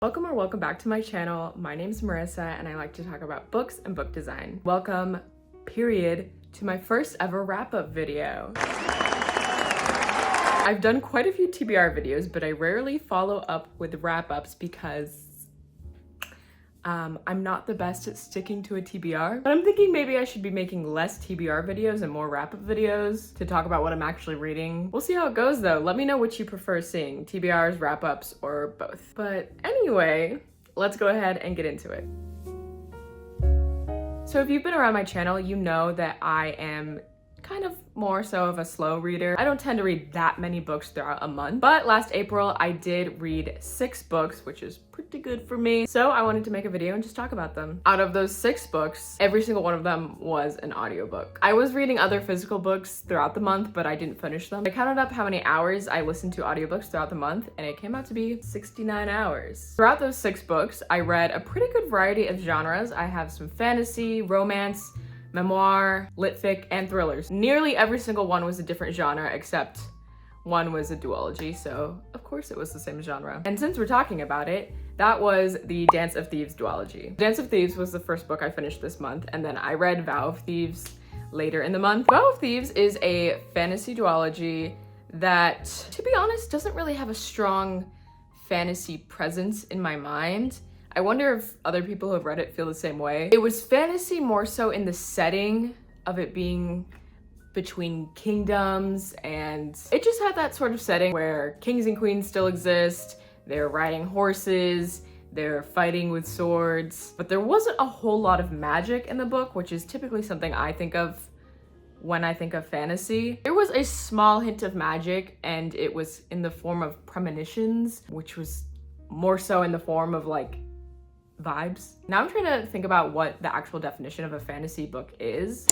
Welcome or welcome back to my channel. My name's Marissa and I like to talk about books and book design. Welcome, period, to my first ever wrap-up video. I've done quite a few TBR videos, but I rarely follow up with wrap-ups because I'm not the best at sticking to a TBR, but I'm thinking maybe I should be making less TBR videos and more wrap-up videos to talk about what I'm actually reading. We'll see how it goes though. Let me know what you prefer seeing, TBRs, wrap-ups, or both. But anyway, let's go ahead and get into it. So if you've been around my channel, you know that I am kind of more so of a slow reader. I don't tend to read that many books throughout a month, but last April I did read 6 books, which is pretty good for me. So I wanted to make a video and just talk about them. Out of those 6 books, every single one of them was an audiobook. I was reading other physical books throughout the month, but I didn't finish them. I counted up how many hours I listened to audiobooks throughout the month, and it came out to be 69 hours. Throughout those 6 books, I read a pretty good variety of genres. I have some fantasy, romance, memoir, lit fic, and thrillers. Nearly every single one was a different genre, except one was a duology, so of course it was the same genre. And since we're talking about it, that was the Dance of Thieves duology. Dance of Thieves was the first book I finished this month, and then I read Vow of Thieves later in the month. Vow of Thieves is a fantasy duology that, to be honest, doesn't really have a strong fantasy presence in my mind. I wonder if other people who have read it feel the same way. It was fantasy more so in the setting of it being between kingdoms, and it just had that sort of setting where kings and queens still exist, they're riding horses, they're fighting with swords, but there wasn't a whole lot of magic in the book, which is typically something I think of when I think of fantasy. There was a small hint of magic, and it was in the form of premonitions, which was more so in the form of like vibes. Now I'm trying to think about what the actual definition of a fantasy book is.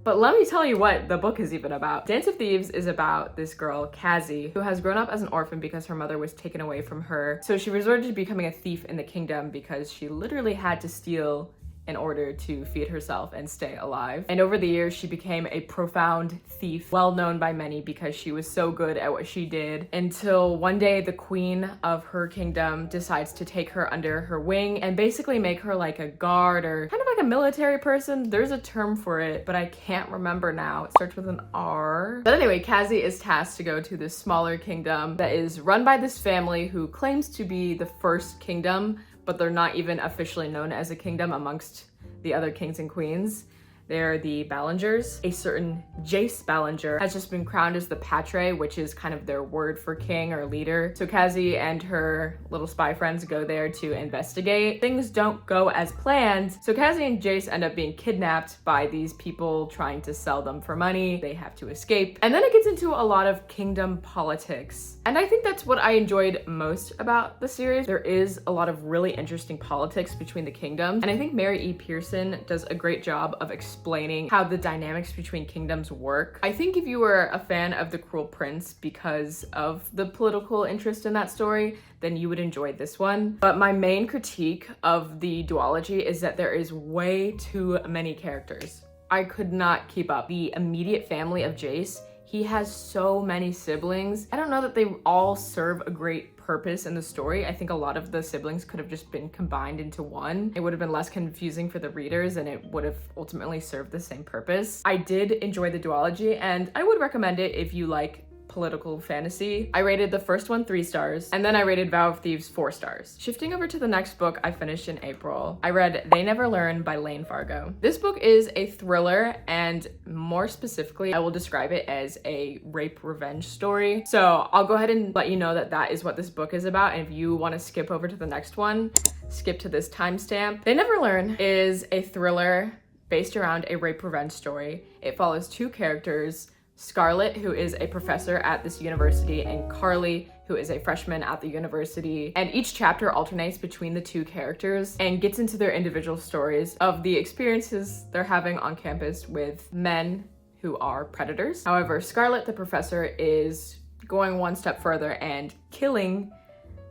But let me tell you what the book is even about. Dance of Thieves is about this girl, Cassie, who has grown up as an orphan because her mother was taken away from her. So she resorted to becoming a thief in the kingdom because she literally had to steal in order to feed herself and stay alive. And over the years, she became a profound thief, well known by many because she was so good at what she did, until one day the queen of her kingdom decides to take her under her wing and basically make her like a guard or kind of like a military person. There's a term for it, but I can't remember now. It starts with an R. But anyway, Cassie is tasked to go to this smaller kingdom that is run by this family who claims to be the first kingdom, but they're not even officially known as a kingdom amongst the other kings and queens. They're the Ballingers. A certain Jace Ballinger has just been crowned as the Patre, which is kind of their word for king or leader. So Cassie and her little spy friends go there to investigate. Things don't go as planned, so Cassie and Jace end up being kidnapped by these people trying to sell them for money. They have to escape. And then it gets into a lot of kingdom politics. And I think that's what I enjoyed most about the series. There is a lot of really interesting politics between the kingdoms, and I think Pearson does a great job of explaining how the dynamics between kingdoms work. I think if you were a fan of The Cruel Prince because of the political interest in that story, then you would enjoy this one. But my main critique of the duology is that there is way too many characters. I could not keep up. The immediate family of Jace, he has so many siblings. I don't know that they all serve a great purpose in the story. I think a lot of the siblings could have just been combined into one. It would have been less confusing for the readers and it would have ultimately served the same purpose. I did enjoy the duology and I would recommend it if you like political fantasy. I rated the first one 3 stars, and then I rated Vow of Thieves 4 stars. Shifting over to the next book I finished in April, I read They Never Learn by Layne Fargo. This book is a thriller, and more specifically, I will describe it as a rape revenge story. So I'll go ahead and let you know that that is what this book is about, and if you want to skip over to the next one, skip to this timestamp. They Never Learn is a thriller based around a rape revenge story. It follows 2 characters, Scarlett, who is a professor at this university, and Carly, who is a freshman at the university. And each chapter alternates between the 2 characters and gets into their individual stories of the experiences they're having on campus with men who are predators. However, Scarlett, the professor, is going one step further and killing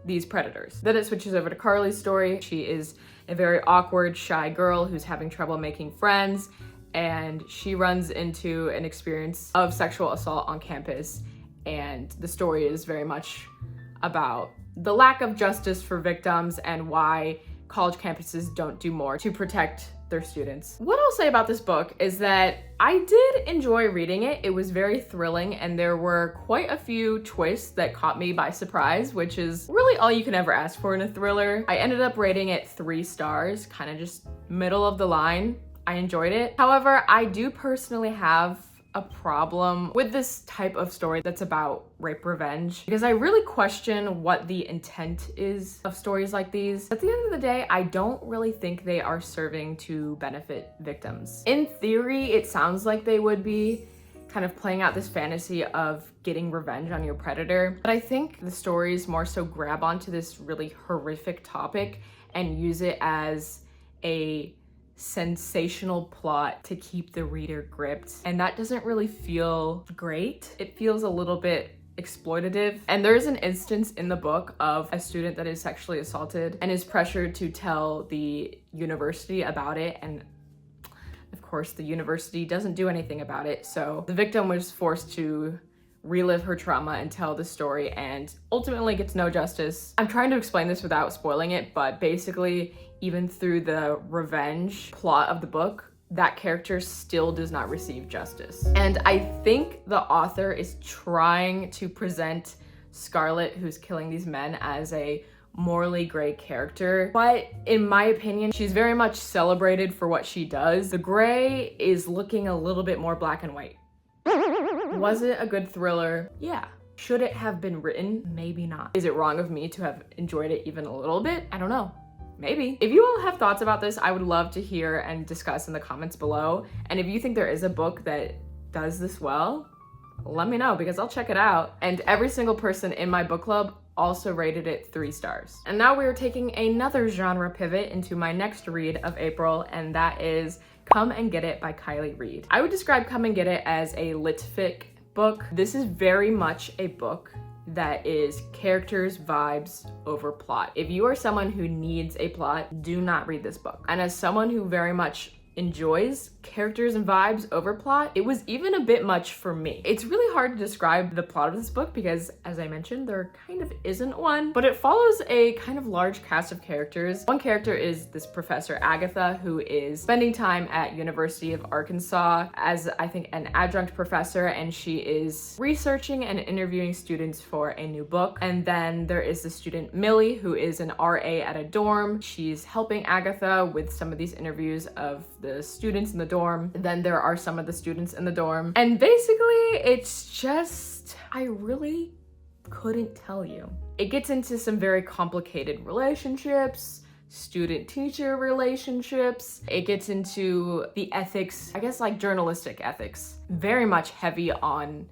these predators. Then it switches over to Carly's story. She is a very awkward, shy girl who's having trouble making friends, and she runs into an experience of sexual assault on campus, and the story is very much about the lack of justice for victims and why college campuses don't do more to protect their students. What I'll say about this book is that I did enjoy reading it. It was very thrilling and there were quite a few twists that caught me by surprise, which is really all you can ever ask for in a thriller. I ended up rating it 3 stars, kind of just middle of the line. I enjoyed it. However, I do personally have a problem with this type of story that's about rape revenge because I really question what the intent is of stories like these. At the end of the day, I don't really think they are serving to benefit victims. In theory, it sounds like they would be kind of playing out this fantasy of getting revenge on your predator, but I think the stories more so grab onto this really horrific topic and use it as a sensational plot to keep the reader gripped, and that doesn't really feel great. It feels a little bit exploitative. And there's an instance in the book of a student that is sexually assaulted and is pressured to tell the university about it, and of course the university doesn't do anything about it, so the victim was forced to relive her trauma and tell the story and ultimately gets no justice. I'm trying to explain this without spoiling it, but basically even through the revenge plot of the book, that character still does not receive justice. And I think the author is trying to present Scarlett, who's killing these men, as a morally gray character, but in my opinion, she's very much celebrated for what she does. The gray is looking a little bit more black and white. Was it a good thriller? Yeah. Should it have been written? Maybe not. Is it wrong of me to have enjoyed it even a little bit? I don't know. Maybe. If you all have thoughts about this, I would love to hear and discuss in the comments below. And if you think there is a book that does this well, let me know because I'll check it out. And every single person in my book club also rated it 3 stars. And now we are taking another genre pivot into my next read of April, and that is Come and Get It by Kiley Reid. I would describe Come and Get It as a lit-fic book. This is very much a book that is characters, vibes over plot. If you are someone who needs a plot, do not read this book. And as someone who very much enjoys characters and vibes over plot, it was even a bit much for me. It's really hard to describe the plot of this book because, as I mentioned, there kind of isn't one, but it follows a kind of large cast of characters. One character is this Professor Agatha, who is spending time at University of Arkansas as, I think, an adjunct professor, and she is researching and interviewing students for a new book. And then there is the student Millie, who is an RA at a dorm. She's helping Agatha with some of these interviews of the students in the dorm. Then there are some of the students in the dorm. And basically, it's just, I really couldn't tell you. It gets into some very complicated relationships, student-teacher relationships. It gets into the ethics, I guess like journalistic ethics, very much heavy on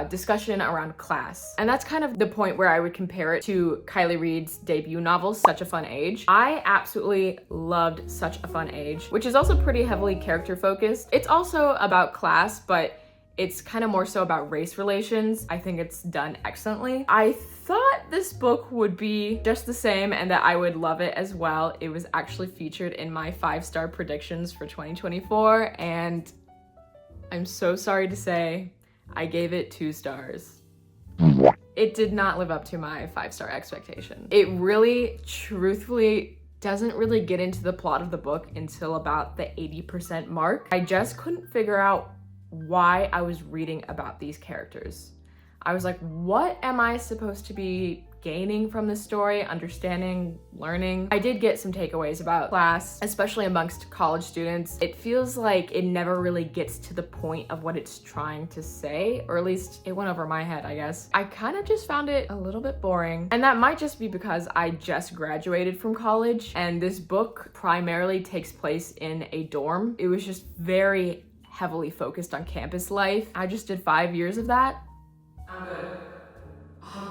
discussion around class. And that's kind of the point where I would compare it to Kiley Reid's debut novel, Such a Fun Age. I absolutely loved Such a Fun Age, which is also pretty heavily character focused. It's also about class, but it's kind of more so about race relations. I think it's done excellently. I thought this book would be just the same and that I would love it as well. It was actually featured in my 5-star predictions for 2024, and I'm so sorry to say, I gave it 2 stars. It did not live up to my 5-star expectation. It really, truthfully, doesn't really get into the plot of the book until about the 80% mark. I just couldn't figure out why I was reading about these characters. I was like, what am I supposed to be gaining from this story, understanding, learning? I did get some takeaways about class, especially amongst college students. It feels like it never really gets to the point of what it's trying to say, or at least it went over my head, I guess. I kind of just found it a little bit boring, and that might just be because I just graduated from college, and this book primarily takes place in a dorm. It was just very heavily focused on campus life. I just did 5 years of that. I'm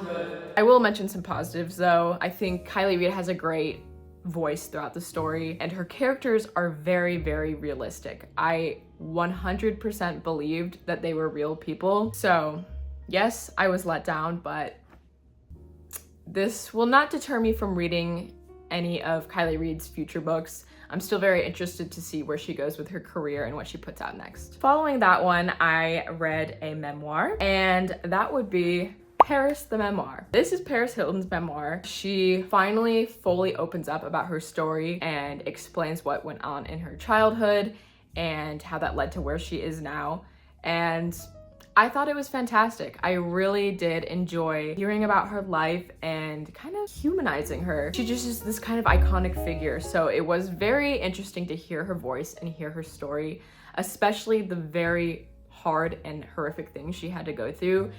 good. I will mention some positives though. I think Kiley Reid has a great voice throughout the story, and her characters are very, very realistic. I 100% believed that they were real people. So yes, I was let down, but this will not deter me from reading any of Kiley Reid's future books. I'm still very interested to see where she goes with her career and what she puts out next. Following that one, I read a memoir, and that would be Paris the memoir. This is Paris Hilton's memoir. She finally fully opens up about her story and explains what went on in her childhood and how that led to where she is now. And I thought it was fantastic. I really did enjoy hearing about her life and kind of humanizing her. She just is this kind of iconic figure. So it was very interesting to hear her voice and hear her story, especially the very hard and horrific things she had to go through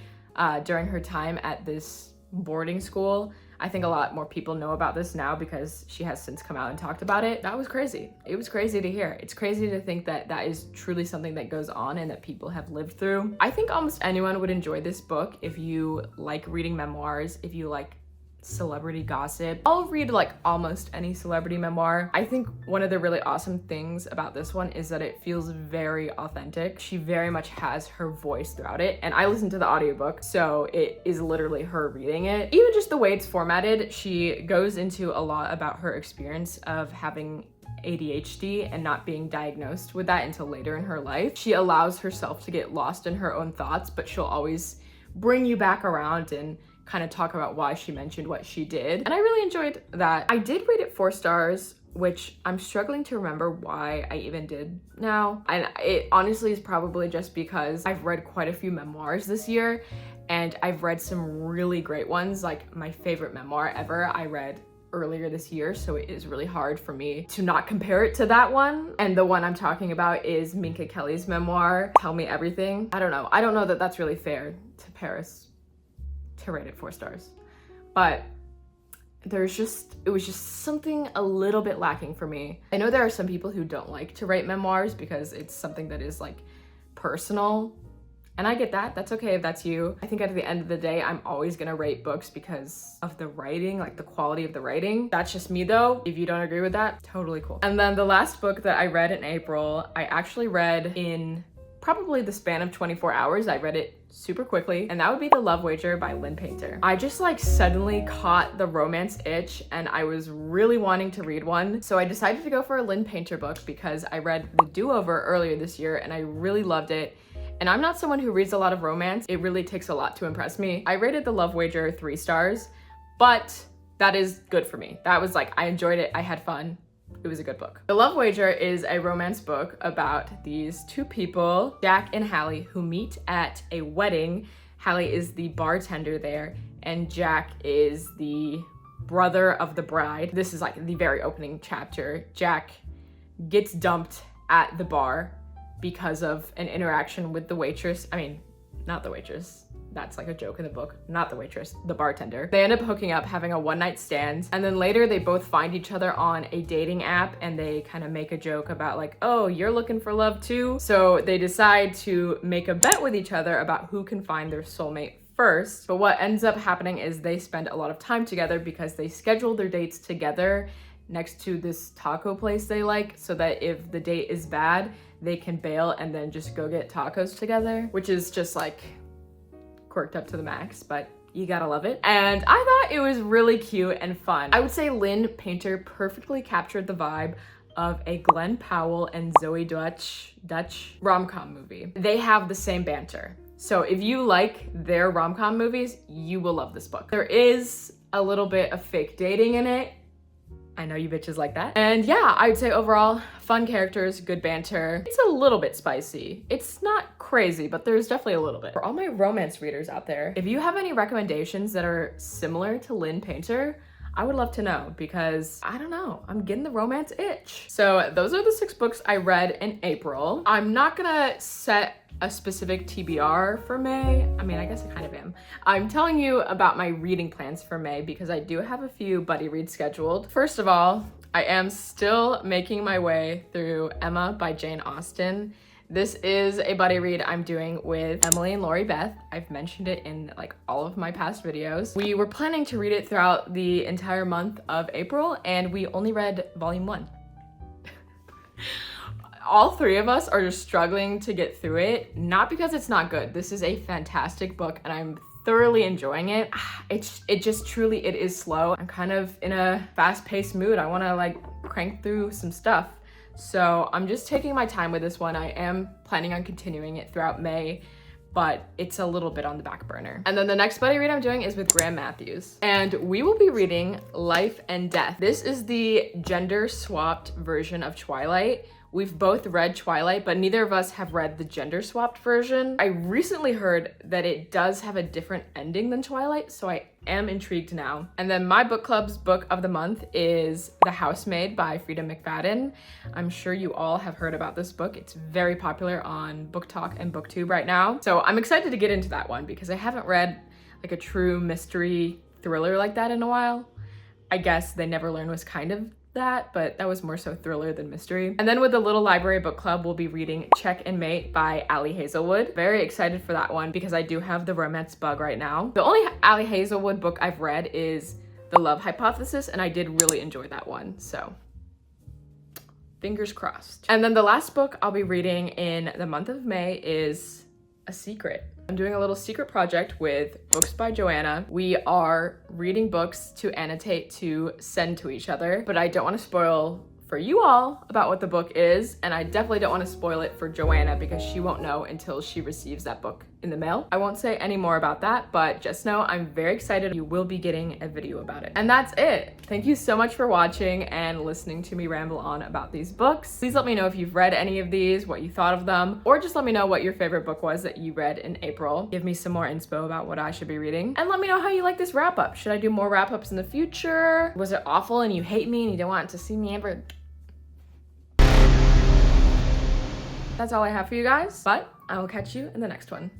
during her time at this boarding school. I think a lot more people know about this now because she has since come out and talked about it. That was crazy. It was crazy to hear. It's crazy to think that that is truly something that goes on and that people have lived through. I think almost anyone would enjoy this book if you like reading memoirs, if you like celebrity gossip. I'll read like almost any celebrity memoir. I think one of the really awesome things about this one is that it feels very authentic. She very much has her voice throughout it, and I listened to the audiobook, so it is literally her reading it. Even just the way it's formatted, she goes into a lot about her experience of having ADHD and not being diagnosed with that until later in her life. She allows herself to get lost in her own thoughts, but she'll always bring you back around and kind of talk about why she mentioned what she did. And I really enjoyed that. I did rate it 4 stars, which I'm struggling to remember why I even did now. And it honestly is probably just because I've read quite a few memoirs this year, and I've read some really great ones. Like my favorite memoir ever, I read earlier this year, so it is really hard for me to not compare it to that one. And the one I'm talking about is Minka Kelly's memoir, Tell Me Everything. I don't know that that's really fair to Paris to rate it 4 stars, but it was just something a little bit lacking for me. I know there are some people who don't like to write memoirs because it's something that is like personal, and I get that. That's okay if that's you. I think at the end of the day, I'm always gonna rate books because of the writing, like the quality of the writing. That's just me though. If you don't agree with that, totally cool. And then the last book that I read in April, I actually read in probably the span of 24 hours. I read it super quickly, and that would be The Love Wager by Lynn Painter. I just like suddenly caught the romance itch, and I was really wanting to read one. So I decided to go for a Lynn Painter book because I read The Do-Over earlier this year and I really loved it. And I'm not someone who reads a lot of romance. It really takes a lot to impress me. I rated The Love Wager 3 stars, but that is good for me. That was like, I enjoyed it, I had fun. It was a good book. The Love Wager is a romance book about these 2 people, Jack and Hallie, who meet at a wedding. Hallie is the bartender there, and Jack is the brother of the bride. This is like the very opening chapter. Jack gets dumped at the bar because of an interaction with the waitress. I mean, not the waitress. That's like a joke in the book. Not the waitress, the bartender. They end up hooking up, having a one-night stand, and then later they both find each other on a dating app, and they kind of make a joke about like, oh, you're looking for love too? So they decide to make a bet with each other about who can find their soulmate first. But what ends up happening is they spend a lot of time together because they schedule their dates together next to this taco place they like, so that if the date is bad, they can bail and then just go get tacos together, which is just like quirked up to the max, but you gotta love it. And I thought it was really cute and fun. I would say Lynn Painter perfectly captured the vibe of a Glenn Powell and Zoe Dutch rom-com movie. They have the same banter. So if you like their rom-com movies, you will love this book. There is a little bit of fake dating in it. I know you bitches like that. And yeah, I'd say overall, fun characters, good banter. It's a little bit spicy. It's not crazy, but there's definitely a little bit. For all my romance readers out there, if you have any recommendations that are similar to Lynn Painter, I would love to know, because I don't know, I'm getting the romance itch. So those are the 6 books I read in April. I'm not gonna set a specific TBR for May. I mean, I guess I kind of am. I'm telling you about my reading plans for May because I do have a few buddy reads scheduled. First of all, I am still making my way through Emma by Jane Austen. This is a buddy read I'm doing with Emily and Lori Beth. I've mentioned it in like all of my past videos. We were planning to read it throughout the entire month of April, and we only read volume 1. All 3 of us are just struggling to get through it, not because it's not good. This is a fantastic book and I'm thoroughly enjoying it. It just truly, it is slow. I'm kind of in a fast-paced mood. I want to like crank through some stuff. So I'm just taking my time with this one. I am planning on continuing it throughout May, but it's a little bit on the back burner. And then the next buddy read I'm doing is with Graham Matthews. And we will be reading Life and Death. This is the gender swapped version of Twilight. We've both read Twilight, but neither of us have read the gender swapped version. I recently heard that it does have a different ending than Twilight, so I am intrigued now. And then my book club's book of the month is The Housemaid by Frida McFadden. I'm sure you all have heard about this book. It's very popular on booktok and booktube right now. So I'm excited to get into that one because I haven't read like a true mystery thriller like that in a while. I guess They Never Learn was kind of that, but that was more so thriller than mystery. And then with the Little Library Book Club, we'll be reading Check and Mate by Ali Hazelwood. Very excited for that one because I do have the romance bug right now. The only Ali Hazelwood book I've read is The Love Hypothesis, and I did really enjoy that one, so fingers crossed. And then the last book I'll be reading in the month of May is A Secret. I'm doing a little secret project with Books by Joanna. We are reading books to annotate to send to each other, but I don't want to spoil for you all about what the book is, and I definitely don't want to spoil it for Joanna because she won't know until she receives that book in the mail. I won't say any more about that, but just know I'm very excited. You will be getting a video about it. And that's it. Thank you so much for watching and listening to me ramble on about these books. Please let me know if you've read any of these, what you thought of them, or just let me know what your favorite book was that you read in April. Give me some more inspo about what I should be reading. And let me know how you like this wrap up. Should I do more wrap ups in the future? Was it awful and you hate me and you don't want to see me ever? That's all I have for you guys, but I will catch you in the next one.